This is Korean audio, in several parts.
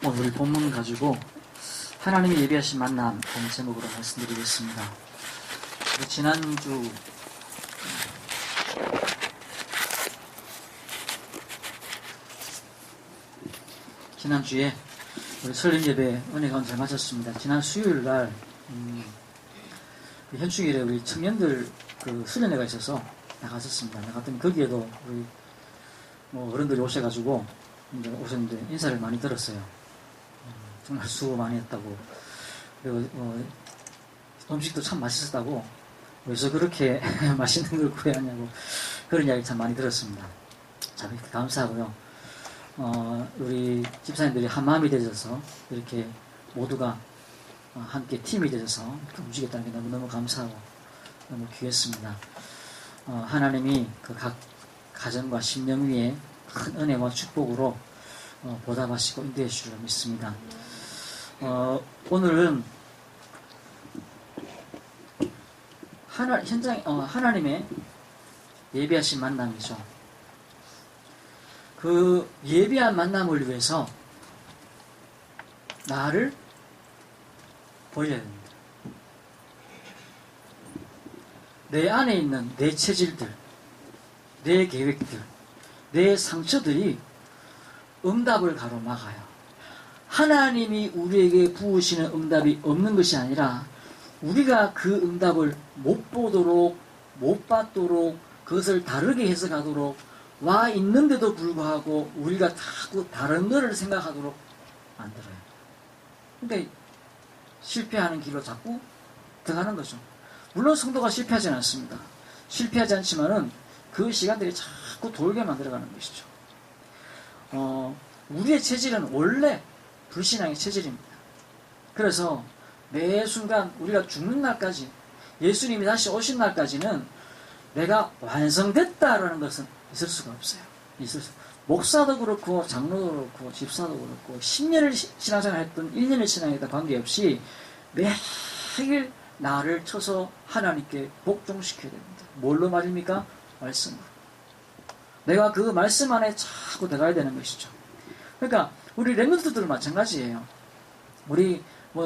오늘 본문 가지고 하나님이 예비하신 만남 하는 제목으로 말씀드리겠습니다. 지난주에 우리 설립 예배 은혜 가운데 잘 마쳤습니다. 지난 수요일 날 현충일에 우리 청년들 그 수련회가 있어서 나갔었습니다. 나갔더니 거기에도 우리 어른들이 오셔가지고 이제 오셨는데 인사를 많이 들었어요. 정말 수고 많이 했다고. 그리고 음식도 참 맛있었다고. 왜서 그렇게 맛있는 걸 구해하냐고 그런 이야기 참 많이 들었습니다. 참 이렇게 감사하고요. 우리 집사님들이 한 마음이 되셔서 이렇게 모두가 함께 팀이 되셔서 이렇게 움직였다는 게 너무너무 감사하고 너무 귀했습니다. 하나님이 그 각 가정과 심령 위에 큰 은혜와 축복으로 보답하시고 인도해 주시리라 믿습니다. 오늘은 하나님의 예비하신 만남이죠. 그 예비한 만남을 위해서 나를 버려야 됩니다. 내 안에 있는 내 체질들, 내 계획들, 내 상처들이 응답을 가로막아요. 하나님이 우리에게 부으시는 응답이 없는 것이 아니라 우리가 그 응답을 못 보도록, 못 받도록, 그것을 다르게 해석하도록 와 있는데도 불구하고 우리가 자꾸 다른 것을 생각하도록 만들어요. 그러니까 실패하는 길로 자꾸 들어가는 거죠. 물론 성도가 실패하지는 않습니다. 실패하지 않지만은 그 시간들이 자꾸 돌게 만들어가는 것이죠. 우리의 체질은 원래 불신앙의 체질입니다. 그래서 매 순간 우리가 죽는 날까지, 예수님이 다시 오신 날까지는 내가 완성됐다라는 것은 있을 수가 없어요. 목사도 그렇고 장로도 그렇고 집사도 그렇고 10년을 신앙생활 했던 1년을 신앙했던 관계없이 매일 나를 쳐서 하나님께 복종시켜야 됩니다. 뭘로 말입니까? 말씀으로. 내가 그 말씀 안에 자꾸 들어가야 되는 것이죠. 그러니까 우리 렘넌트들도 마찬가지예요. 우리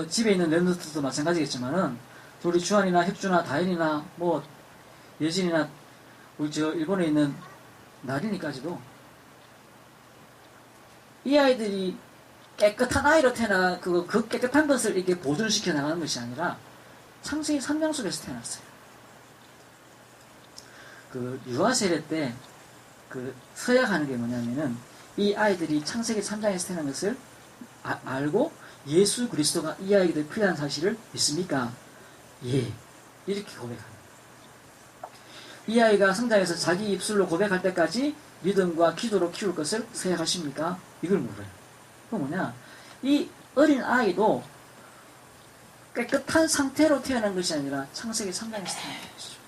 집에 있는 렘넌트도 마찬가지겠지만은 우리 주한이나 혁주나 다현이나 예진이나 우리 일본에 있는 나린이까지도 이 아이들이 깨끗한 아이로 태어나 그 깨끗한 것을 이렇게 보존시켜 나가는 것이 아니라 창세기 3장 속에서 태어났어요. 그 유아 세례 때 그 서약하는 게 뭐냐면은 이 아이들이 창세기 3장에서 태어난 것을 알고 예수 그리스도가 이 아이들이 필요한 사실을 믿습니까? 예. 이렇게 고백합니다. 이 아이가 성장해서 자기 입술로 고백할 때까지 믿음과 기도로 키울 것을 서약하십니까? 이걸 물어요. 그 뭐냐? 이 어린 아이도 깨끗한 상태로 태어난 것이 아니라 창세기 3장에서 태어난 것이죠.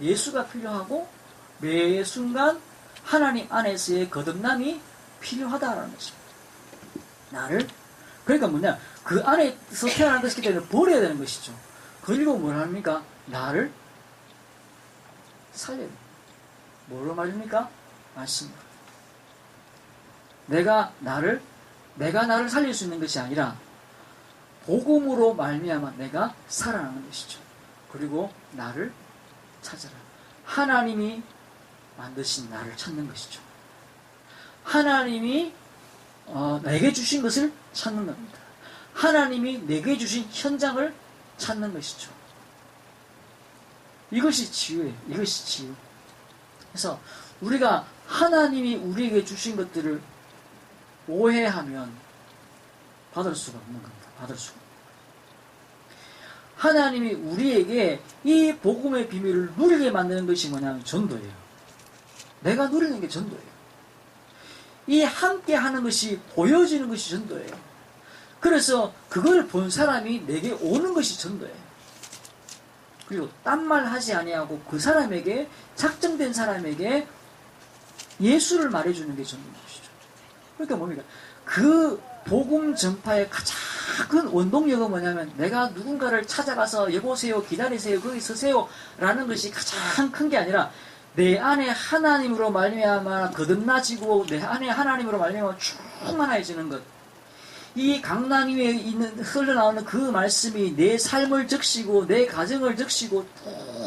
예수가 필요하고 매 순간 하나님 안에서의 거듭남이 필요하다라는 것입니다. 그러니까 뭐냐? 그 안에서 태어난 것이기 때문에 버려야 되는 것이죠. 그리고 뭘 합니까? 나를 살려야 됩니다. 뭐로 말입니까? 말씀으로. 내가 나를 살릴 수 있는 것이 아니라 복음으로 말미암아 내가 살아나는 것이죠. 그리고 나를 찾아라. 하나님이 만드신 나를 찾는 것이죠. 하나님이 내게 주신 것을 찾는 겁니다. 하나님이 내게 주신 현장을 찾는 것이죠. 이것이 치유예요. 이것이 치유. 그래서 우리가 하나님이 우리에게 주신 것들을 오해하면 받을 수가 없는 겁니다. 받을 수가. 하나님이 우리에게 이 복음의 비밀을 누리게 만드는 것이 뭐냐면 전도예요. 내가 누리는 게 전도예요. 이 함께 하는 것이 보여지는 것이 전도예요. 그래서 그걸 본 사람이 내게 오는 것이 전도예요. 그리고 딴 말 하지 아니하고 그 사람에게, 작정된 사람에게 예수를 말해주는 게 전도인 것이죠. 그러니까 뭡니까? 그 복음 전파의 가장 큰 원동력은 뭐냐면 내가 누군가를 찾아가서 여보세요, 기다리세요, 거기 서세요 라는 것이 가장 큰 게 아니라 내 안에 하나님으로 말미암아 거듭나지고 내 안에 하나님으로 말미암아 충만해지는 것. 이 강단 위에 있는 흘러나오는 그 말씀이 내 삶을 적시고 내 가정을 적시고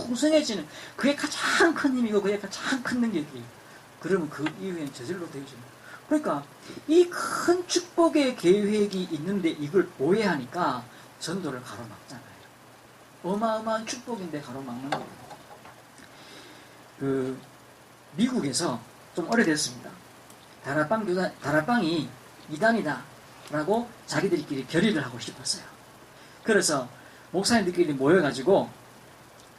풍성해지는 그게 가장 큰 힘이고 그게 가장 큰 능력이에요. 그러면 그 이후엔 저절로 되죠. 그러니까 이 큰 축복의 계획이 있는데 이걸 오해하니까 전도를 가로막잖아요. 어마어마한 축복인데 가로막는 거예요. 미국에서 좀 오래됐습니다. 다락방이 이단이다 라고 자기들끼리 결의를 하고 싶었어요. 그래서 목사님들끼리 모여가지고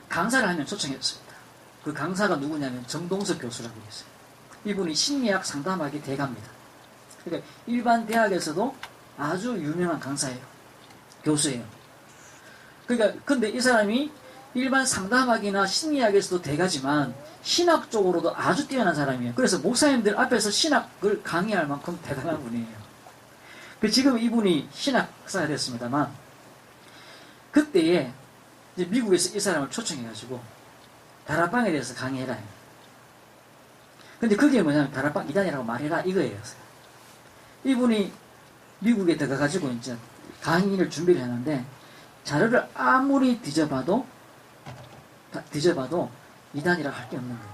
강사를 한 명 초청했습니다. 그 강사가 누구냐면 정동석 교수라고 있어요. 이분이 심리학 상담학의 대가입니다. 그러니까 일반 대학에서도 아주 유명한 강사예요. 교수예요. 그러니까 근데 이 사람이 일반 상담학이나 심리학에서도 대가지만 신학 쪽으로도 아주 뛰어난 사람이에요. 그래서 목사님들 앞에서 신학을 강의할 만큼 대단한 분이에요. 지금 이분이 신학사가 됐습니다만 그때에 이제 미국에서 이 사람을 초청해가지고 다락방에 대해서 강의해라. 근데 그게 뭐냐면 다락방 이단이라고 말해라 이거예요. 이분이 미국에 들어가가지고 이제 강의를 준비를 했는데 자료를 아무리 뒤져봐도 이단이라고 할 게 없는 거예요.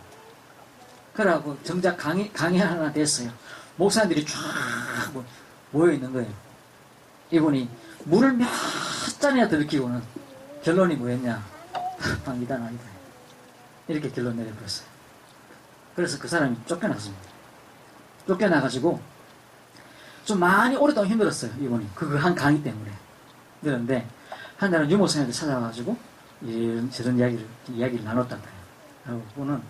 그러고 정작 강의 하나 됐어요. 목사님들이 쫙 모여 있는 거예요. 이분이 물을 몇 잔이나 들키고는 결론이 뭐였냐? 이단 아니다. 이렇게 결론 내려버렸어요. 그래서 그 사람이 쫓겨났습니다. 쫓겨나가지고 좀 많이 오랫동안 힘들었어요. 이분이 그거 한 강의 때문에 그런데 한 날은 유목사님한테 찾아와가지고 저런 이야기를 나눴단 말이에요. 그분은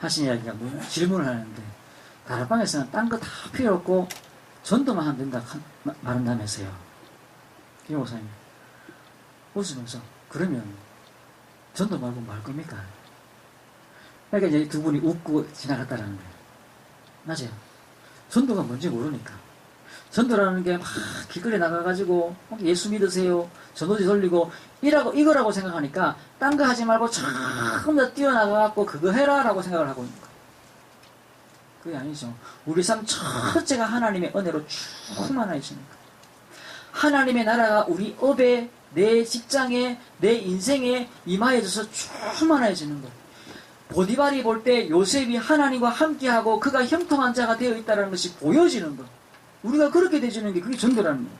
하신 이야기가 질문을 하는데 다락방에서는 딴 거 다 필요 없고 전도만 하면 된다 말한다면서요. 유목사님 웃으면서 그러면 전도 말고 말 겁니까? 그러니까 이제 두 분이 웃고 지나갔다라는 거예요. 맞아요. 전도가 뭔지 모르니까. 전도라는 게 막 길거리에 나가가지고 예수 믿으세요. 전도지 돌리고 이거라고 생각하니까 딴 거 하지 말고 조금 더 뛰어나가갖고 그거 해라라고 생각을 하고 있는 거예요. 그게 아니죠. 우리 삶 첫째가 하나님의 은혜로 충만해지는 거예요. 하나님의 나라가 우리 업에 내 직장에 내 인생에 임하여져서 충만해지는 거예요. 보디발이 볼 때 요셉이 하나님과 함께하고 그가 형통한 자가 되어 있다는 것이 보여지는 거예요. 우리가 그렇게 되지는 게 그게 전도라는 거예요.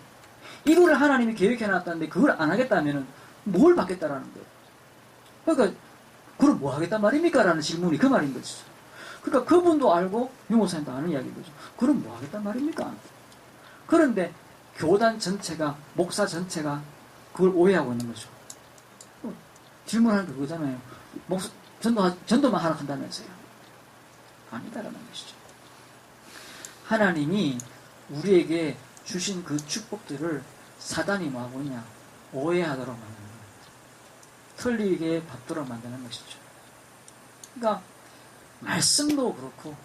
이거를 하나님이 계획해놨다는데 그걸 안 하겠다면 뭘 받겠다라는 거예요. 그러니까 그럼 뭐 하겠단 말입니까? 라는 질문이 그 말인 거죠. 그러니까 그분도 알고 유목사님도 아는 이야기인 거죠. 그럼 뭐 하겠단 말입니까? 그런데 교단 전체가 목사 전체가 그걸 오해하고 있는 거죠. 질문하는 게 그거잖아요. 전도만 하라 한다면서요. 아니다라는 것이죠. 하나님이 우리에게 주신 그 축복들을 사단이 뭐하고 있냐? 오해하도록 만드는 거예요. 틀리게 받도록 만드는 것이죠. 그러니까 말씀도 그렇고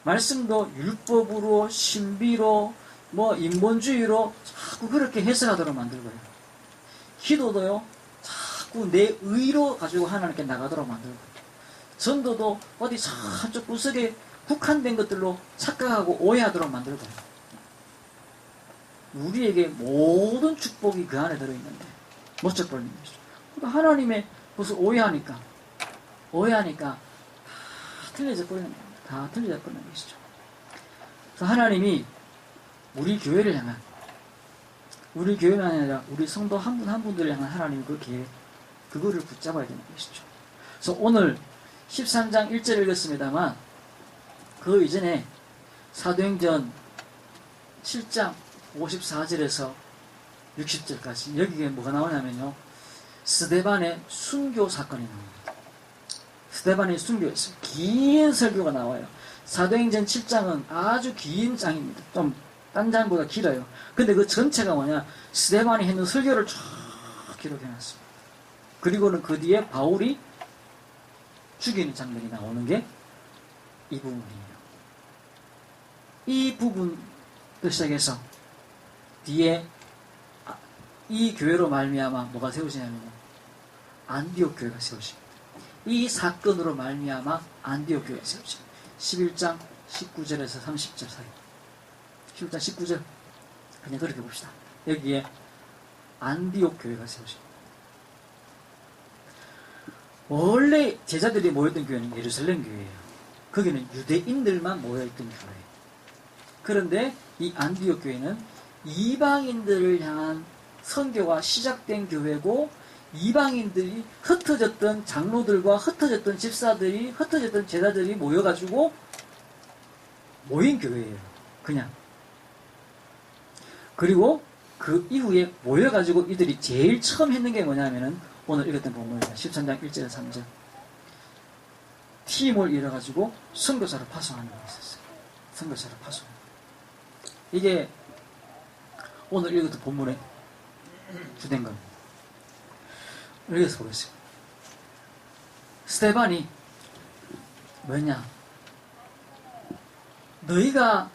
말씀도 율법으로 신비로 인본주의로 자꾸 그렇게 해석하도록 만들고요. 기도도요 자꾸 내 의로 가지고 하나님께 나가도록 만들고 전도도 어디 저쪽 구석에 국한된 것들로 착각하고 오해하도록 만들고요. 우리에게 모든 축복이 그 안에 들어있는데 못 쳐버리는 것이죠. 그러니까 하나님의 것을 오해하니까 다 틀려져 버리는 겁니다. 다 틀려져 버리는 것이죠. 그래서 하나님이 우리 교회를 향한 우리 교회만 아니라 우리 성도 한 분 한 분들을 향한 하나님의 그 계획 그거를 붙잡아야 되는 것이죠. 그래서 오늘 13장 1절 읽었습니다만 그 이전에 사도행전 7장 54절에서 60절까지 여기에 뭐가 나오냐면요. 스데반의 순교 사건이 나옵니다. 스데반의 순교였어요. 긴 설교가 나와요. 사도행전 7장은 아주 긴 장입니다. 좀 딴 장보다 길어요. 근데 그 전체가 뭐냐 스데반이 했는 설교를 쫙 기록해놨습니다. 그리고는 그 뒤에 바울이 죽이는 장면이 나오는 게 이 부분이에요. 이 부분부터 시작해서 뒤에 이 교회로 말미암아 뭐가 세워지냐면 안디옥 교회가 세워집니다. 이 사건으로 말미암아 안디옥 교회가 세워집니다. 11장 19절에서 30절 사이. 11장 19절 그냥 그렇게 봅시다. 여기에 안디옥 교회가 세워집니다. 원래 제자들이 모였던 교회는 예루살렘 교회예요. 거기는 유대인들만 모여있던 교회예요. 그런데 이 안디옥 교회는 이방인들을 향한 선교가 시작된 교회고, 이방인들이 흩어졌던 장로들과 흩어졌던 집사들이, 흩어졌던 제자들이 모여가지고 모인 교회예요. 그냥. 그리고 그 이후에 모여가지고 이들이 제일 처음 했는 게 뭐냐면은 오늘 읽었던 본문입니다. 13장 1절에서 3절. 팀을 이뤄가지고 선교사를 파송하는 게 있었어요. 선교사를 파송. 이게 오늘 읽었던 본문의 주된 겁니다. 여기서 보겠습니다. 스데반이 뭐냐? 너희가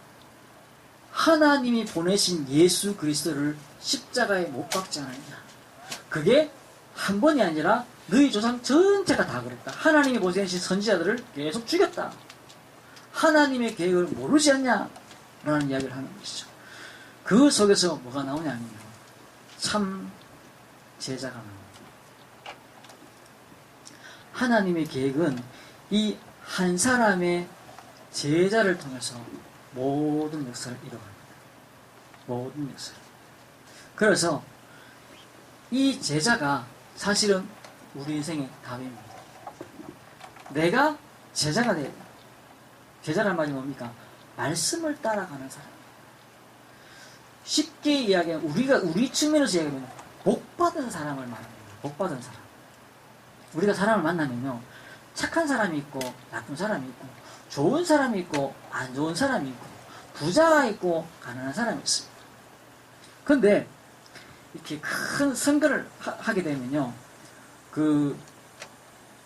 하나님이 보내신 예수 그리스도를 십자가에 못 박지 않았냐? 그게 한 번이 아니라 너희 조상 전체가 다 그랬다. 하나님이 보내신 선지자들을 계속 죽였다. 하나님의 계획을 모르지 않냐? 라는 이야기를 하는 것이죠. 그 속에서 뭐가 나오냐면요. 참 제자가 나옵니다. 하나님의 계획은 이 한 사람의 제자를 통해서 모든 역사를 이뤄갑니다. 모든 역사를. 그래서 이 제자가 사실은 우리 인생의 답입니다. 내가 제자가 돼야 돼. 제자란 말이 뭡니까? 말씀을 따라가는 사람. 쉽게 이야기하면 우리 측면에서 이야기하면 복받은 사람을 말합니다. 복받은 사람. 우리가 사람을 만나면요, 착한 사람이 있고 나쁜 사람이 있고, 좋은 사람이 있고 안 좋은 사람이 있고, 부자가 있고 가난한 사람이 있습니다. 그런데 이렇게 큰 선거를 하게 되면요, 그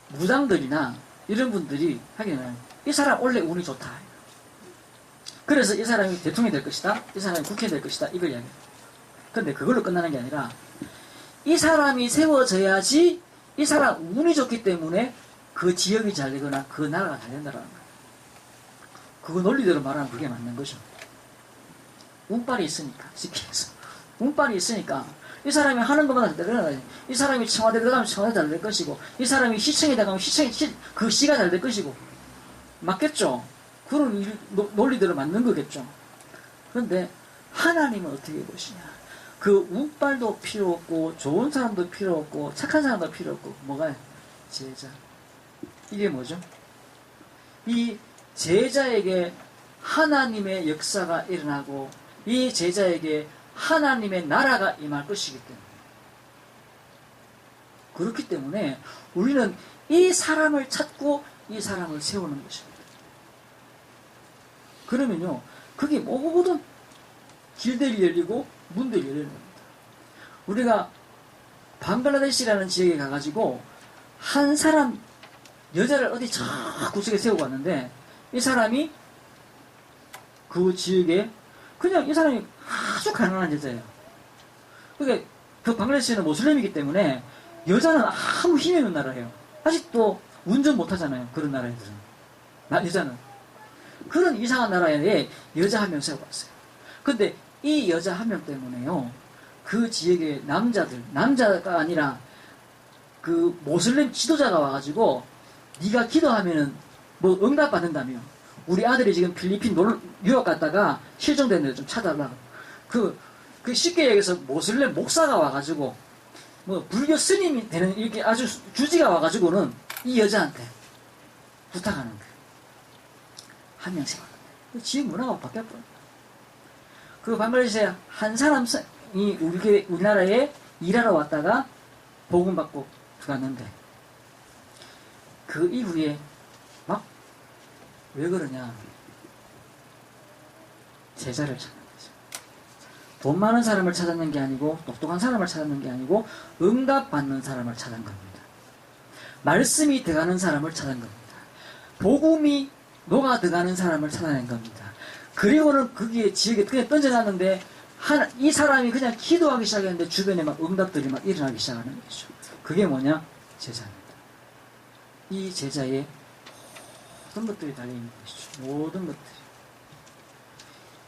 무당들이나 이런 분들이 하게 되면 이 사람 원래 운이 좋다. 그래서 이 사람이 대통령이 될 것이다. 이 사람이 국회의원이 될 것이다. 이걸 이야기해요. 그런데 그걸로 끝나는 게 아니라 이 사람이 세워져야지 이 사람 운이 좋기 때문에 그 지역이 잘 되거나 그 나라가 잘 된다라는 거예요. 그 논리대로 말하면 그게 맞는 거죠. 운빨이 있으니까, 쉽게 해서. 운빨이 있으니까 이 사람이 하는 것마다 잘 되거나, 이 사람이 청와대 들어가면 청와대 잘 될 것이고, 이 사람이 시청에 들어가면 그 시가 잘 될 것이고. 맞겠죠? 그런 논리대로 맞는 거겠죠. 그런데 하나님은 어떻게 보시냐? 그 운빨도 필요 없고, 좋은 사람도 필요 없고, 착한 사람도 필요 없고, 뭐가? 제자. 이게 뭐죠? 이 제자에게 하나님의 역사가 일어나고, 이 제자에게 하나님의 나라가 임할 것이기 때문에. 그렇기 때문에 우리는 이 사람을 찾고 이 사람을 세우는 것입니다. 그러면요, 그게 모든 길들이 열리고 문들이 열리는 겁니다. 우리가 방글라데시라는 지역에 가가지고 한 사람 여자를 어디 저 구석에 세우고 왔는데, 이 사람이 그 지역에 그냥 이 사람이 아주 가난한 여자예요. 그러니까 그 방글라데시는 모슬림이기 때문에 여자는 아무 힘이 없는 나라예요. 아직도 운전 못하잖아요. 그런 나라애들은. 여자는. 그런 이상한 나라에 여자 한 명 세우고 왔어요. 근데 이 여자 한 명 때문에요, 그 지역의 남자가 아니라 그 모슬림 지도자가 와가지고 네가 기도하면은 뭐 응답받는다며. 우리 아들이 지금 필리핀 유학 갔다가 실종됐는데 좀 찾아달라고. 그 쉽게 얘기해서 모슬렘 목사가 와가지고 뭐 불교 스님이 되는 이렇게 아주 주지가 와가지고는 이 여자한테 부탁하는 거예요. 한 명씩 왔는데 지역 문화가 바뀌었거든요. 그 방글라데시에 한 사람이 우리나라에 일하러 왔다가 복음 받고 들어갔는데, 그 이후에 막 왜 그러냐? 제자를 찾는 거죠. 돈 많은 사람을 찾았는 게 아니고, 똑똑한 사람을 찾았는 게 아니고, 응답받는 사람을 찾은 겁니다. 말씀이 들어가는 사람을 찾은 겁니다. 복음이 녹아 들어가는 사람을 찾아낸 겁니다. 그리고는 거기에 지역에 그냥 던져놨는데 이 사람이 그냥 기도하기 시작했는데 주변에 막 응답들이 막 일어나기 시작하는 거죠. 그게 뭐냐? 제자입니다. 이 제자의 모든 것들이 달려있는 것이죠. 모든 것들이.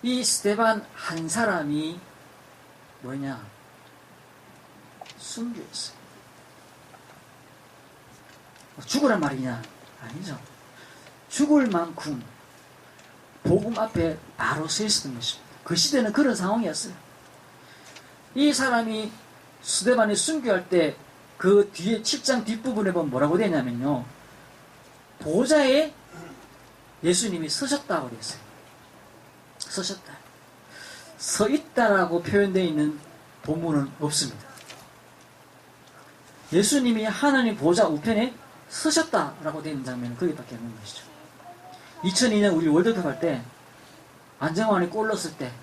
이 스데반 한 사람이 뭐냐? 순교였어요. 죽으란 말이냐? 아니죠. 죽을 만큼 복음 앞에 바로 서 있었던 것입니다. 그 시대는 그런 상황이었어요. 이 사람이 스데반이 순교할 때 그 뒤에 7장 뒷부분에 보면 뭐라고 되냐면요. 보좌에 예수님이 서셨다고 그랬어요. 서셨다. 서 있다라고 표현되어 있는 본문은 없습니다. 예수님이 하나님 보좌 우편에 서셨다라고 되어 있는 장면은 거기밖에 없는 것이죠. 2002년 우리 월드컵 할 때 안정환이 골 넣었을 때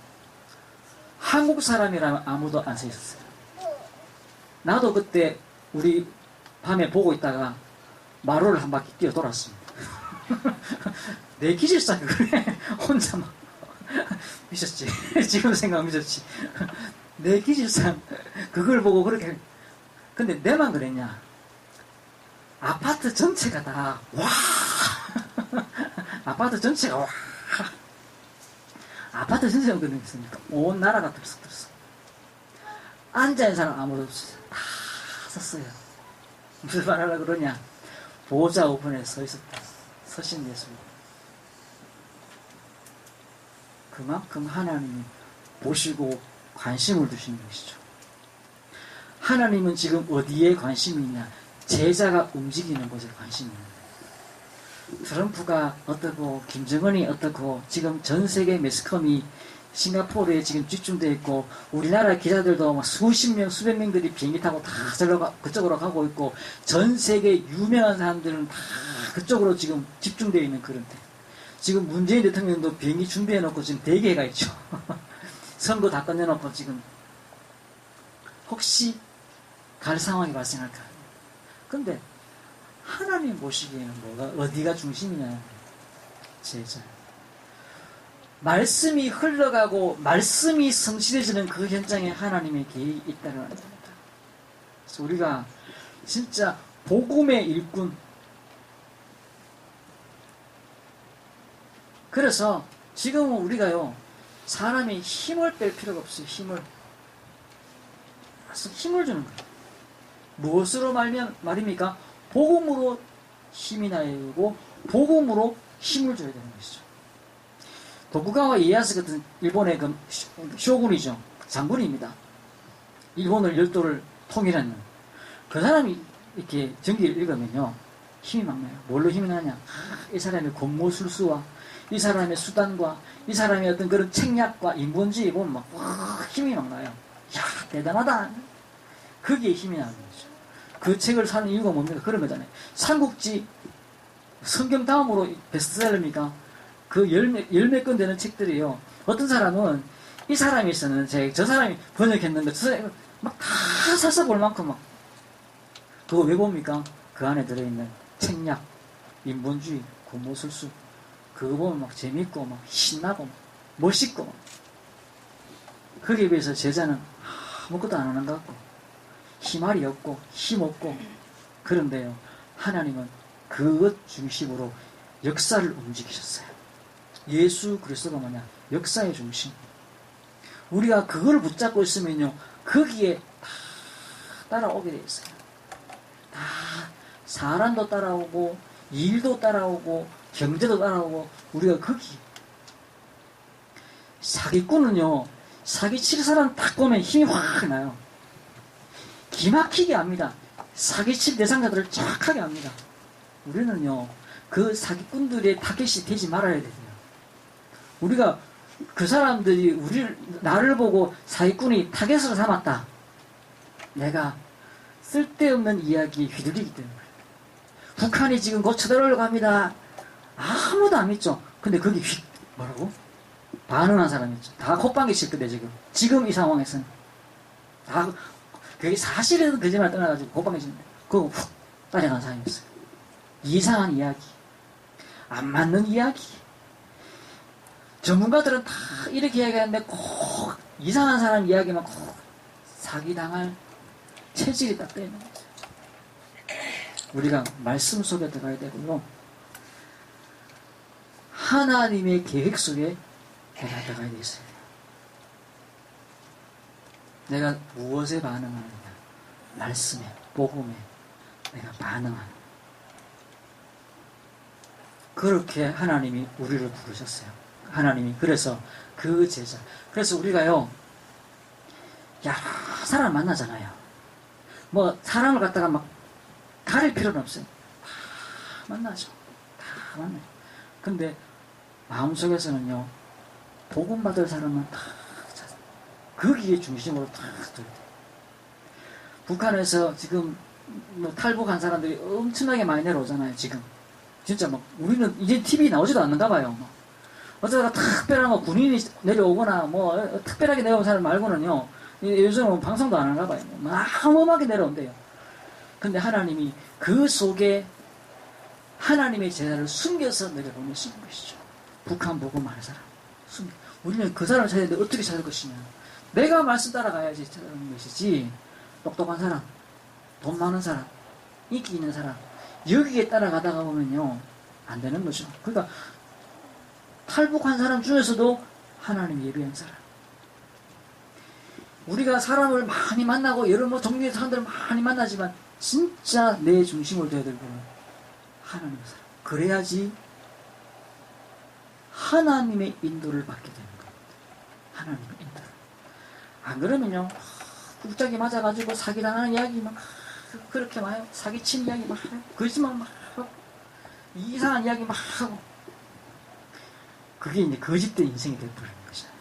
한국 사람이라면 아무도 안 서 있었어요. 나도 그때 우리 밤에 보고 있다가 마루를 한 바퀴 뛰어 돌았습니다. 내 기질상 그래 혼자 막 미쳤지. 지금 생각하면 미쳤지. 내 기질상 그걸 보고 그렇게. 근데 내만 그랬냐? 아파트 전체가 다 와. 아파트 전체가 와. 아파트 전체가 그랬으니까 온 나라가 들썩들썩. 앉아있는 사람 아무도 없어요. 다 섰어요. 무슨 말 하려고 그러냐? 보좌 우편에 서 있었다. 서신 예수님. 그만큼 하나님이 보시고 관심을 두시는 것이죠. 하나님은 지금 어디에 관심이 있냐? 제자가 움직이는 곳에 관심이 있는 거예요. 트럼프가 어떻고 김정은이 어떻고 지금 전 세계 매스컴이 싱가포르에 지금 집중되어 있고 우리나라 기자들도 막 수십 명, 수백 명들이 비행기 타고 다 그쪽으로 가고 있고 전 세계 유명한 사람들은 다 그쪽으로 지금 집중되어 있는 그런 때. 지금 문재인 대통령도 비행기 준비해놓고 지금 대기해가 있죠. 선거 다 끝내놓고 지금 혹시 갈 상황이 발생할까. 근데 하나님 보시기에는 뭐가 어디가 중심이냐. 제자. 말씀이 흘러가고 말씀이 성실해지는 그 현장에 하나님의 계획이 있다는 겁니다. 그래서 우리가 진짜 복음의 일꾼. 그래서 지금은 우리가요 사람이 힘을 뺄 필요가 없어요. 힘을 주는 거예요. 무엇으로 말입니까? 복음으로 힘이 나고 복음으로 힘을 줘야 되는 것이죠. 도쿠가와 이에야스 같은 일본의 그 쇼군이죠. 장군입니다. 일본을 열도를 통일하는 그 사람이 이렇게 전기를 읽으면요 힘이 막 나요. 뭘로 힘이 나냐? 이 사람의 권모술수와 이 사람의 수단과 이 사람의 어떤 그런 책략과 인본주의 보면 막 힘이 막 나요. 야 대단하다. 거기에 힘이 나는 거죠. 그 책을 사는 이유가 뭡니까? 그런 거잖아요. 삼국지 성경 다음으로 베스트셀러입니까? 그 열몇 권 되는 책들이요. 어떤 사람은 이 사람이 쓰는 책, 저 사람이 번역했는데 저 사람이 막 다 살펴볼 만큼 막 그거 왜 봅니까? 그 안에 들어있는 책략, 인본주의, 고모술수 그거 보면 막 재밌고 막 신나고 막 멋있고 막. 거기에 비해서 제자는 아무것도 안 하는 것 같고 희말이 없고 힘없고 그런데요 하나님은 그것 중심으로 역사를 움직이셨어요. 예수 그리스도가 뭐냐? 역사의 중심. 우리가 그걸 붙잡고 있으면요 거기에 다 따라오게 돼 있어요. 다 사람도 따라오고 일도 따라오고 경제도 따라오고 우리가 거기. 사기꾼은요 사기칠 사람 딱 보면 힘이 확 나요. 기막히게 합니다. 사기칠 대상자들을 정확하게 합니다. 우리는요 그 사기꾼들의 타겟이 되지 말아야 돼요. 우리가 그 사람들이 나를 보고 사기꾼이 타겟으로 삼았다. 내가 쓸데없는 이야기에 휘둘리기 때문에. 북한이 지금 곧 쳐들어오려고 합니다. 아무도 안 믿죠. 근데 거기 뭐라고? 반응한 사람이 있죠. 다 콧방귀 칠 건데 지금 이 상황에서는 다 그게 사실은 거짓말 떠나가지고 콧방귀 치는데 그거 훅 따라간 사람이 있어요. 이상한 이야기, 안 맞는 이야기. 전문가들은 다 이렇게 이야기하는데 꼭 이상한 사람 이야기만 꼭 사기당할 체질이 딱 되는 거죠. 우리가 말씀 속에 들어가야 되고요. 하나님의 계획 속에 들어가야 되어요. 내가 무엇에 반응하느냐? 말씀에, 복음에 내가 반응하는. 그렇게 하나님이 우리를 부르셨어요. 하나님이. 그래서 그 제자. 그래서 우리가요, 여러 사람 만나잖아요. 뭐 사람을 갖다가 막 가릴 필요는 없어요. 다 만나죠. 다 만나요. 근데 마음속에서는요, 복음 받을 사람은 다 거기에 중심으로 다 들어요. 북한에서 지금 뭐 탈북한 사람들이 엄청나게 많이 내려오잖아요. 지금 진짜 막 우리는 이제 TV 나오지도 않는가 봐요. 어쩌다가 특별한 뭐 군인이 내려오거나 뭐 특별하게 내려온 사람 말고는요, 요즘은 방송도 안 하나 봐요. 어마어마하게 내려온대요. 근데 하나님이 그 속에 하나님의 제자를 숨겨서 내려보내시는 것이죠. 북한 복음 할 사람 숨겨. 우리는 그 사람을 찾아야 되는데 어떻게 찾을 것이냐? 내가 말씀 따라가야지 찾아가는 것이지. 똑똑한 사람, 돈 많은 사람, 인기 있는 사람, 여기에 따라가다가 보면요, 안 되는 거죠. 그러니까 탈북한 사람 중에서도 하나님 예비한 사람. 우리가 사람을 많이 만나고 여러 뭐 종류의 사람들을 많이 만나지만 진짜 내 중심으로 되어야 될 분은 하나님의 사람. 그래야지 하나님의 인도를 받게 되는 겁니다. 하나님의 인도를. 안 그러면요, 국작이 맞아가지고 사기당하는 이야기 막 그렇게 와요. 사기친 이야기 막 해요. 거짓말 막 하고 이상한 이야기 막 하고, 그게 이제 거짓된 인생이 되어버리는 거잖아요.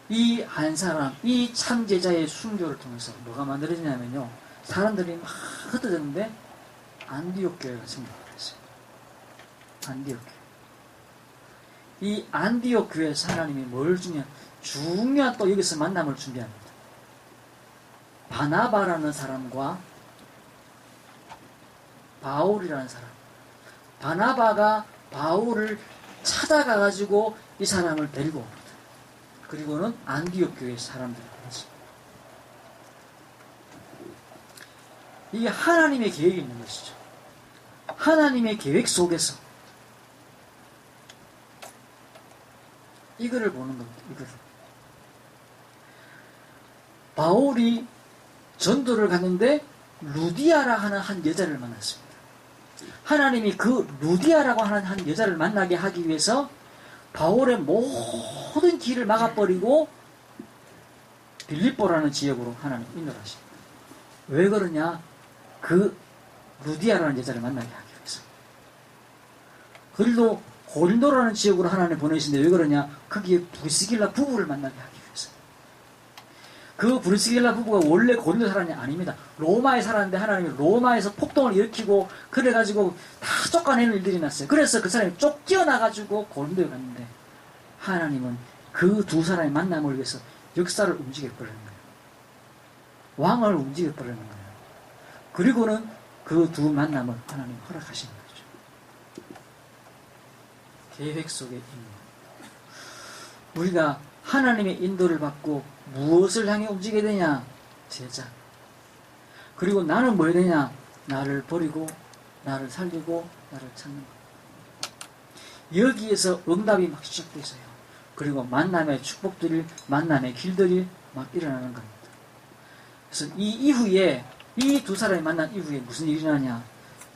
이 한 사람, 이 참제자의 순교를 통해서 뭐가 만들어지냐면요, 사람들이 막 흩어졌는데 안디옥 교회가 생겨버렸어요. 안디옥 교회. 이 안디옥 교회에서 하나님이 뭘 중요한 또 여기서 만남을 준비합니다. 바나바라는 사람과 바울이라는 사람. 바나바가 바울을 찾아가가지고 이 사람을 데리고 옵니다. 그리고는 안디옥 교회 사람들을 보냈습니다. 이게 하나님의 계획이 있는 것이죠. 하나님의 계획 속에서 이거를 보는 겁니다. 이거를. 바울이 전도를 갔는데 루디아라 하는 한 여자를 만났습니다. 하나님이 그 루디아라고 하는 한 여자를 만나게 하기 위해서 바울의 모든 길을 막아버리고 빌립보라는 지역으로 하나님 인도를 하십니다. 왜 그러냐? 그 루디아라는 여자를 만나게 하기 위해서. 그리고 고린도라는 지역으로 하나님 보내시는데 왜 그러냐? 거기에 브리스길라 부부를 만나게 하기 위해서. 그 브리스길라 부부가 원래 고린도 사람이 아닙니다. 로마에 살았는데 하나님이 로마에서 폭동을 일으키고 그래가지고 다 쫓아내는 일들이 났어요. 그래서 그 사람이 쫓겨나가지고 고린도에 갔는데 하나님은 그 두 사람의 만남을 위해서 역사를 움직여버리는 거예요. 왕을 움직여버리는 거예요. 그리고는 그 두 만남을 하나님 허락하시는 거죠. 계획 속의 인도. 우리가 하나님의 인도를 받고 무엇을 향해 움직여야 되냐? 제자. 그리고 나는 뭐 해야 되냐? 나를 버리고 나를 살리고 나를 찾는 것. 여기에서 응답이 막 시작되어 있어요. 그리고 만남의 축복들이, 만남의 길들이 막 일어나는 겁니다. 그래서 이 이후에, 이 두 사람이 만난 이후에 무슨 일이 일어나냐?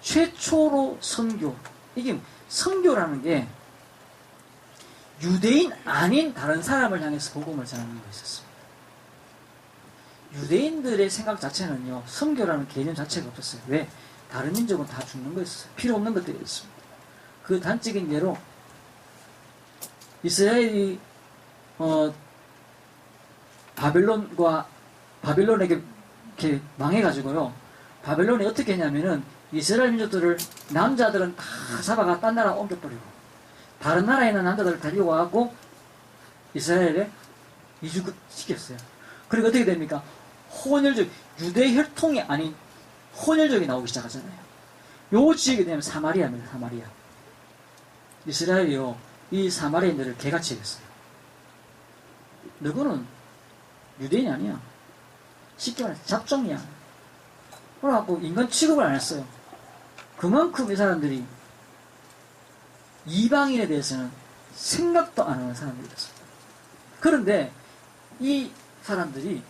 최초로 선교. 이게 선교라는 게 유대인 아닌 다른 사람을 향해서 복음을 전하는 거였었습니다. 유대인들의 생각 자체는요, 선교라는 개념 자체가 없었어요. 왜? 다른 민족은 다 죽는 거였어요. 필요 없는 것들이었습니다. 그 단적인 예로 이스라엘이 바벨론에게 이렇게 망해가지고요, 바벨론이 어떻게 했냐면은 이스라엘 민족들을, 남자들은 다 잡아가 딴 나라 옮겨버리고 다른 나라에 있는 남자들을 데리고 와갖고 이스라엘에 이주시켰어요. 그리고 어떻게 됩니까? 혼혈족, 유대 혈통이 아닌 혼혈족이 나오기 시작하잖아요. 요 지역이 되면 사마리아입니다. 사마리아. 이스라엘이요, 이 사마리아인들을 개같이 했어요. 너거는 유대인이 아니야. 쉽게 말해서 잡종이야. 그래갖고 인간 취급을 안 했어요. 그만큼 이 사람들이 이방인에 대해서는 생각도 안 하는 사람들이었습니다. 그런데 이 사람들이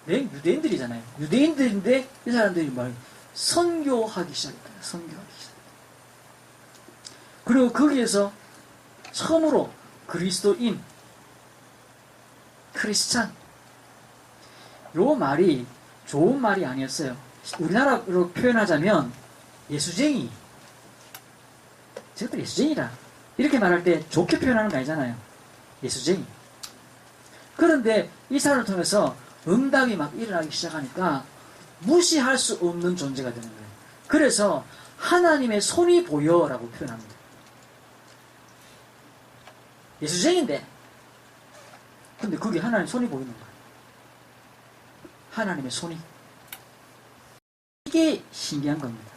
유대인들이잖아요. 유대인들인데 이 사람들이 선교하기 시작했다. 선교하기 시작했다. 그리고 거기에서 처음으로 그리스도인, 크리스찬, 요 말이 좋은 말이 아니었어요. 우리나라로 표현하자면 예수쟁이, 저것들 예수쟁이라 이렇게 말할 때 좋게 표현하는 거 아니잖아요. 예수쟁이. 그런데 이 사람을 통해서 응답이 막 일어나기 시작하니까 무시할 수 없는 존재가 되는 거예요. 그래서 하나님의 손이 보여라고 표현합니다. 예수쟁인데 근데 그게 하나님의 손이 보이는 거예요. 하나님의 손이. 이게 신기한 겁니다.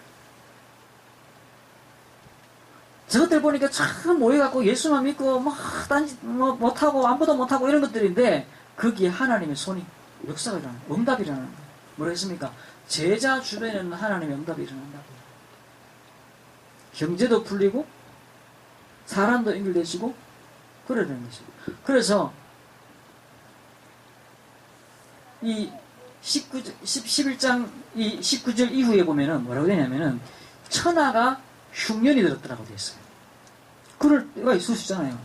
저것들 보니까 참 모여갖고 예수만 믿고 못하고 아무도 못하고 이런 것들인데 거기에 하나님의 손이 역사가 일어나는 거예요. 응답이 일어나는 거예요. 뭐라 했습니까? 제자 주변에는 하나님의 응답이 일어난다고. 경제도 풀리고 사람도 연결되시고 그래야 되는 것이죠. 그래서 이 11장 이 19절 이후에 보면은 뭐라고 되냐면은 천하가 흉년이 들었더라고 되어 있어요. 그럴 때가 있을 수 있잖아요.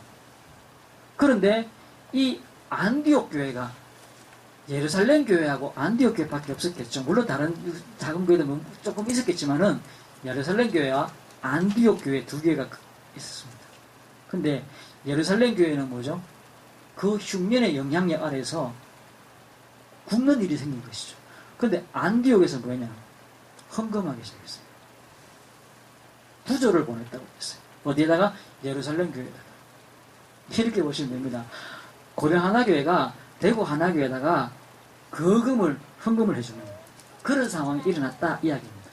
그런데 이 안디옥 교회가 예루살렘 교회하고 안디옥 교회밖에 없었겠죠. 물론 다른 작은 교회도 조금 있었겠지만은 예루살렘 교회와 안디옥 교회 두 교회가 있었습니다. 근데 예루살렘 교회는 뭐죠? 그 흉년의 영향력 아래서 굶는 일이 생긴 것이죠. 근데 안디옥에서 뭐냐? 헌금하기 시작했어요. 부조를 보냈다고 했어요. 어디에다가? 예루살렘 교회에다가. 이렇게 보시면 됩니다. 고령 하나교회가 대구 하나교회에다가 헌금을 해주는 그런 상황이 일어났다 이야기입니다.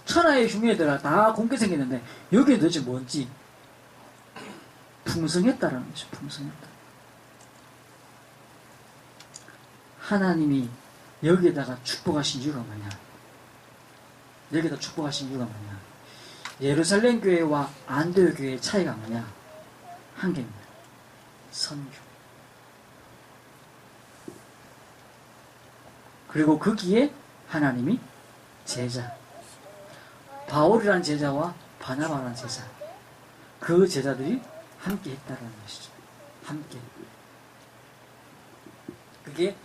천하의 흉년들아 다 굶게 생겼는데 여기에 도대체 뭔지 풍성했다라는 거죠. 풍성했다. 하나님이 여기에다가 축복하신 이유가 뭐냐? 여기다 축복하신 이유가 뭐냐? 예루살렘 교회와 안디옥 교회의 차이가 뭐냐? 한 개입니다. 선교. 그리고 거기에 하나님이 제자. 바울이라는 제자와 바나바라는 제자. 그 제자들이 함께 했다는 것이죠. 함께. 그게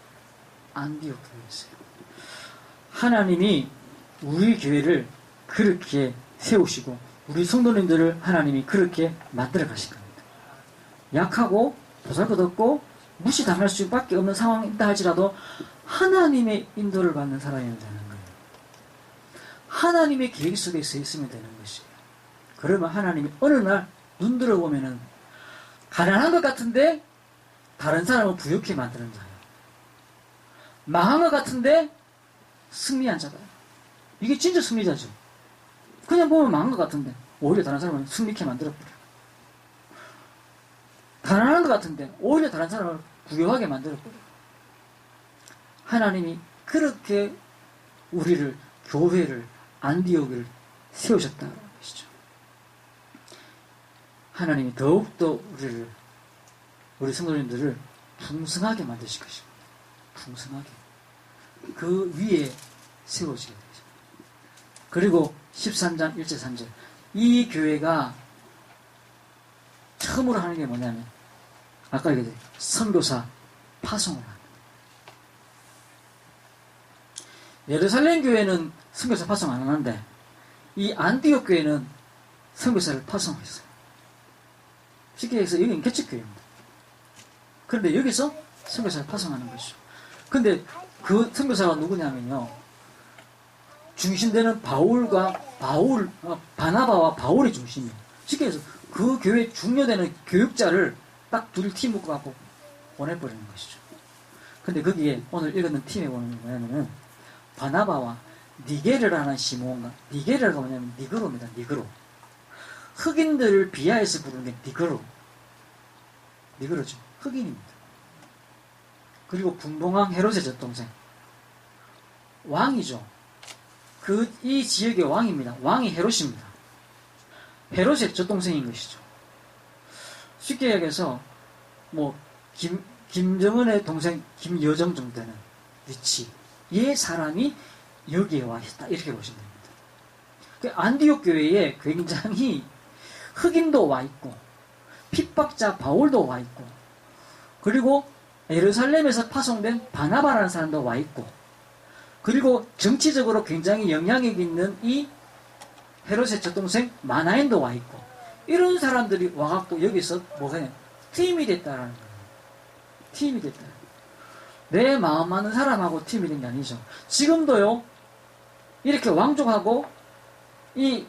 안디옥 교회였어요. 하나님이 우리 교회를 그렇게 세우시고 우리 성도님들을 하나님이 그렇게 만들어 가실 겁니다. 약하고 보잘것없고 무시당할 수밖에 없는 상황이 있다 할지라도 하나님의 인도를 받는 사람이면 되는 거예요. 하나님의 계획 속에 서 있으면 되는 것이에요. 그러면 하나님이 어느 날 눈 들어보면은 가난한 것 같은데 다른 사람을 부유케 만드는 자예요. 망한 것 같은데 승리한 자다. 이게 진짜 승리자죠. 그냥 보면 망한 것 같은데 오히려 다른 사람을 승리케 만들어버려요. 가난한 것 같은데 오히려 다른 사람을 부유하게 만들어버려요. 하나님이 그렇게 우리를, 교회를, 안디옥을 세우셨다는 것이죠. 하나님이 더욱더 우리 성도님들을 풍성하게 만드실 것입니다. 풍성하게. 그 위에 세워지게 되죠. 그리고 13장 1절 3절 이 교회가 처음으로 하는 게 뭐냐면 아까 얘기했죠. 선교사 파송을 합니다. 예루살렘 교회는 선교사 파송 안 하는데 이 안디옥 교회는 선교사를 파송했어요. 쉽게 해서 여기는 개척교회입니다. 그런데 여기서 선교사를 파송하는 것이죠. 근데 그 선교사가 누구냐면요. 중심되는 바나바와 바울이 중심이에요. 쉽게 해서 그 교회 중요되는 교육자를 딱 둘 팀 묶어갖고 보내버리는 것이죠. 근데 거기에 오늘 읽었는 팀에 보는 뭐냐면은 바나바와 니게르라는 시몬과 니게르가 뭐냐면 니그로입니다. 니그로. 흑인들을 비하해서 부르는 게 니그로죠. 흑인입니다. 그리고 분봉왕 헤롯의 젖동생 왕이죠. 이 지역의 왕입니다. 왕이 헤롯입니다. 헤롯의 젖동생인 것이죠. 쉽게 얘기해서 김정은의 동생 김여정 정도 되는 위치의 사람이 여기에 와 있다. 이렇게 보시면 됩니다. 안디옥 교회에 굉장히 흑인도 와 있고, 핍박자 바울도 와 있고, 그리고 예루살렘에서 파송된 바나바라는 사람도 와 있고, 그리고 정치적으로 굉장히 영향력 있는 이 헤롯의 젖동생 마나엔도 와 있고, 이런 사람들이 와갖고 여기서 뭐가 팀이 됐다라는 거예요. 팀이 됐다. 내 마음 맞는 사람하고 팀이 된 게 아니죠. 지금도요, 이렇게 왕족하고 이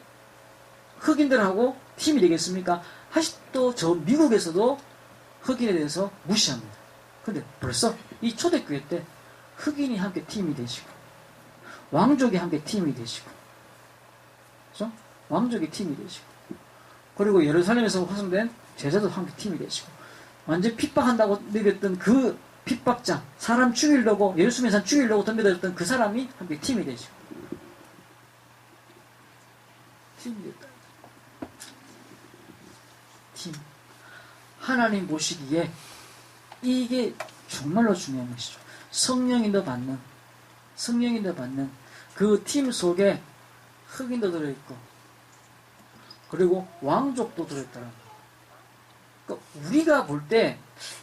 흑인들하고 팀이 되겠습니까? 아직도 저 미국에서도 흑인에 대해서 무시합니다. 근데 벌써 이 초대교회 때 흑인이 함께 팀이 되시고, 왕족이 함께 팀이 되시고, 그죠? 왕족이 팀이 되시고, 그리고 예루살렘에서 화성된 제자도 함께 팀이 되시고, 완전 핍박한다고 믿었던 그 핍박자, 사람 죽이려고, 예루살렘 사람 죽이려고 덤벼들었던 그 사람이 함께 팀이 되시고, 팀이 됐다. 팀. 하나님 보시기에 이게 정말로 중요한 것이죠. 성령인도 받는 그 팀 속에 흑인도 들어있고, 그리고 왕족도 들어있더라고요. 그러니까 우리가 볼 때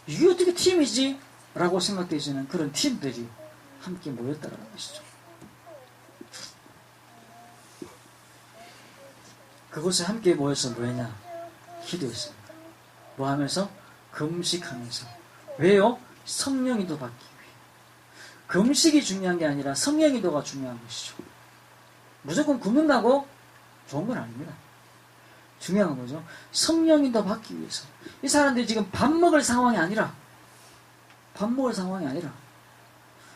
이게 어떻게 팀이지? 라고 생각되시는 그런 팀들이 함께 모였다는 것이죠. 그곳에 함께 모여서 뭐했냐? 기도했습니다. 뭐 하면서? 금식하면서. 왜요? 성령인도 받기 위해. 금식이 중요한 게 아니라 성령인도가 중요한 것이죠. 무조건 굶는다고 좋은 건 아닙니다. 중요한 건 뭐죠? 성령인도 받기 위해서. 이 사람들이 지금 밥 먹을 상황이 아니라,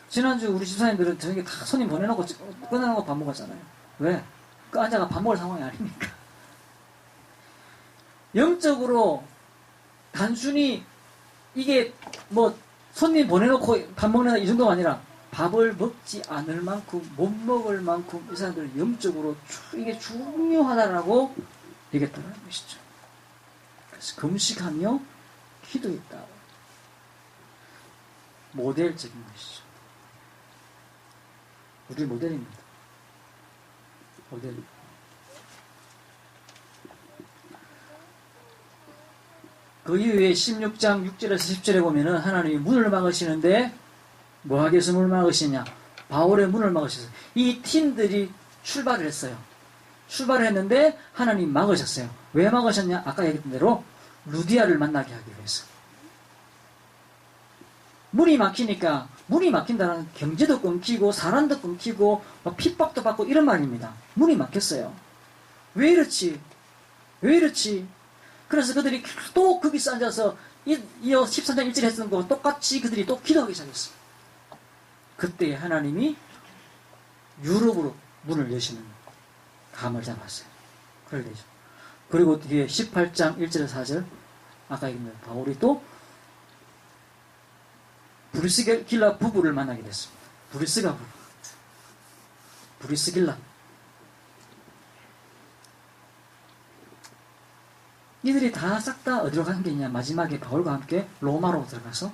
지난주 우리 집사님들은 저녁에 다 손님 보내놓고 끝나고 밥 먹었잖아요. 왜? 그 앉아가 밥 먹을 상황이 아닙니까? 영적으로 단순히 이게 뭐 손님 보내놓고 밥 먹는다 이 정도가 아니라, 밥을 먹지 않을 만큼, 못 먹을 만큼 이 사람들은 영적으로 이게 중요하다라고 얘기했다는 것이죠. 그래서 금식하며 기도했다. 모델적인 것이죠. 우리 모델입니다. 모델. 그 이후에 16장 6절에서 10절에 보면은 하나님이 문을 막으시는데, 뭐 하기 위해서 문을 막으시냐? 바울의 문을 막으셨어요. 이 팀들이 출발을 했어요. 출발을 했는데 하나님 막으셨어요. 왜 막으셨냐? 아까 얘기했던 대로 루디아를 만나게 하기 위해서. 문이 막히니까, 문이 막힌다는 경제도 끊기고 사람도 끊기고 막 핍박도 받고 이런 말입니다. 문이 막혔어요. 왜 이렇지? 그래서 그들이 또 거기서 앉아서 이 13장 1절에 했던 거 똑같이 그들이 또 기도하기 시작했어요. 그때 하나님이 유럽으로 문을 여시는 감을 잡았어요. 그럴 때죠. 그리고 뒤에 18장 1절에서 4절 아까 얘기했던 바울이 또 브리스길라 부부를 만나게 됐습니다. 브리스길라. 이들이 다 싹 다 어디로 간 게 있냐? 마지막에 바울과 함께 로마로 들어가서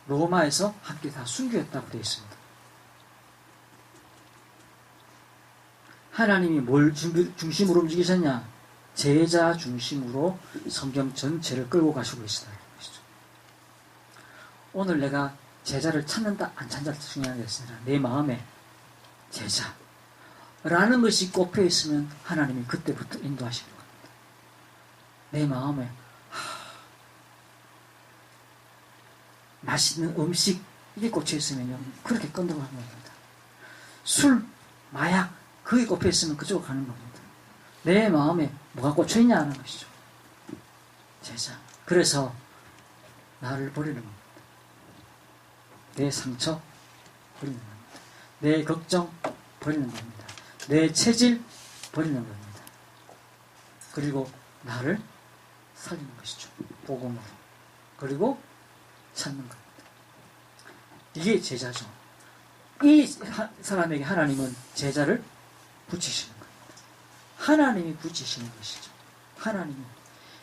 로마에서 함께 다 순교했다고 되어 있습니다. 하나님이 뭘 중심으로 움직이셨냐? 제자 중심으로 성경 전체를 끌고 가시고 계시다는 것이죠. 오늘 내가 제자를 찾는다 안 찾는다 중요한 게 아니라 내 마음에 제자라는 것이 꼽혀 있으면 하나님이 그때부터 인도하시는 겁니다. 내 마음에 맛있는 음식 이게 꽂혀 있으면요 그렇게 끈들고 하는 겁니다. 술, 마약 그게 꼽혀 있으면 그쪽으로 가는 겁니다. 내 마음에 뭐가 꽂혀 있냐 하는 것이죠. 제자. 그래서 나를 버리는 겁니다. 내 상처 버리는 겁니다. 내 걱정 버리는 겁니다. 내 체질 버리는 겁니다. 그리고 나를 살리는 것이죠. 복음으로. 그리고 찾는 겁니다. 이게 제자죠. 이 사람에게 하나님은 제자를 붙이시는 겁니다. 하나님이 붙이시는 것이죠. 하나님이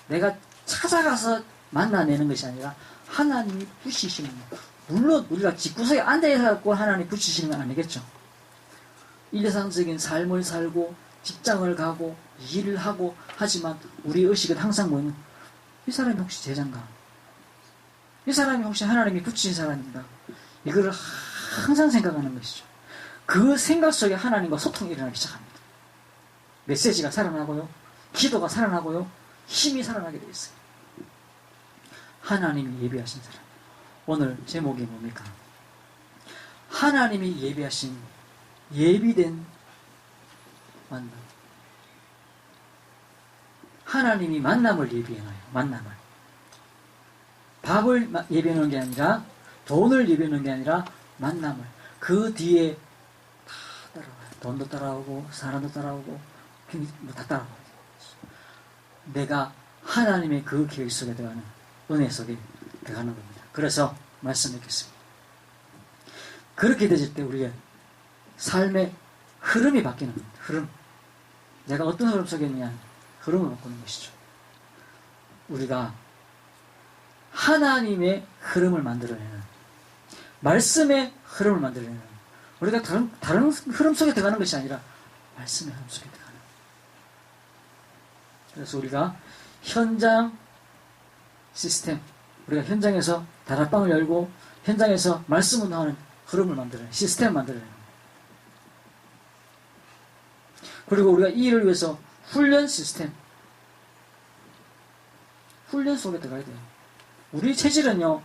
내가 찾아가서 만나내는 것이 아니라 하나님이 붙이시는 거. 물론 우리가 집구석에 앉아있고 하나님 붙이시는 건 아니겠죠. 일상적인 삶을 살고 직장을 가고 일을 하고 하지만 우리 의식은 항상 뭐냐면 이 사람이 혹시 제자인가? 이 사람이 혹시 하나님이 붙이신 사람인가? 이거를 항상 생각하는 것이죠. 그 생각 속에 하나님과 소통이 일어나기 시작합니다. 메시지가 살아나고요. 기도가 살아나고요. 힘이 살아나게 되어 있어요. 하나님이 예비하신 사람. 오늘 제목이 뭡니까? 하나님이 예비하신 예비된 만남. 하나님이 만남을 예비해놔요. 만남을. 밥을 예비해놓은 게 아니라 돈을 예비해놓은 게 아니라 만남을. 그 뒤에 다 따라와요. 돈도 따라오고 사람도 따라오고 다 따라와요. 내가 하나님의 그 계획 속에 들어가는 은혜 속에 들어가는 겁니다. 그래서 말씀드리겠습니다. 그렇게 되질 때 우리의 삶의 흐름이 바뀌는 겁니다. 흐름. 내가 어떤 흐름 속에 있느냐 흐름을 바꾸는 것이죠. 우리가 하나님의 흐름을 만들어내는 말씀의 흐름을 만들어내는 우리가 다른 흐름 속에 들어가는 것이 아니라 말씀의 흐름 속에 들어가는. 그래서 우리가 현장 시스템, 우리가 현장에서 다락방을 열고 현장에서 말씀 운동하는 흐름을 만들어내는 시스템을 만들어내는. 그리고 우리가 이 일을 위해서 훈련 시스템, 훈련 속에 들어가야 돼요. 우리 체질은요,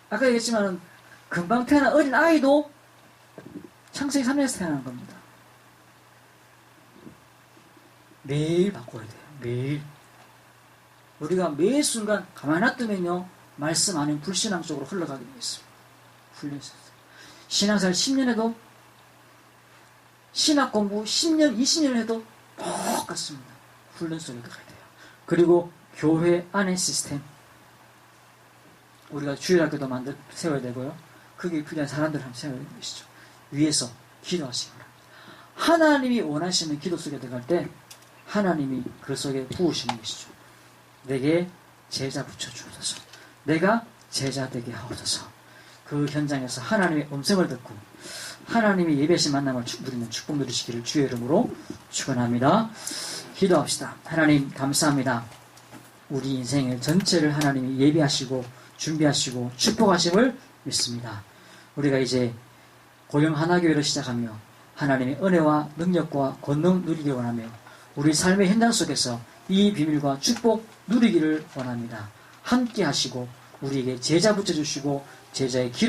아까 얘기했지만 금방 태어난 어린 아이도 창세기 3년에서 태어나는 겁니다. 매일 바꿔야 돼요. 매일. 우리가 매 순간 가만히 놔두면요, 말씀 아닌 불신앙 쪽으로 흘러가게 되어 있습니다. 훈련 시스템. 신앙생활 10년 해도 신학 공부 10년, 20년 해도 똑같습니다. 훈련 속에 들어가야 돼요. 그리고 교회 안의 시스템. 우리가 주일학교도 세워야 되고요. 그게 필요한 사람들을 한번 세워야 되는 것이죠. 위에서 기도하시기 바랍니다. 하나님이 원하시는 기도 속에 들어갈 때 하나님이 그 속에 부으시는 것이죠. 내게 제자 붙여주옵소서. 내가 제자 되게 하옵소서. 그 현장에서 하나님의 음성을 듣고 하나님이 예배하신 만남을 누리는 축복 누리시기를 주의 이름으로 축원합니다. 기도합시다. 하나님 감사합니다. 우리 인생의 전체를 하나님이 예비하시고 준비하시고 축복하심을 믿습니다. 우리가 이제 고령 하나교회를 시작하며 하나님의 은혜와 능력과 권능 누리기 원하며 우리 삶의 현장 속에서 이 비밀과 축복 누리기를 원합니다. 함께 하시고 우리에게 제자 붙여주시고 제자의 길을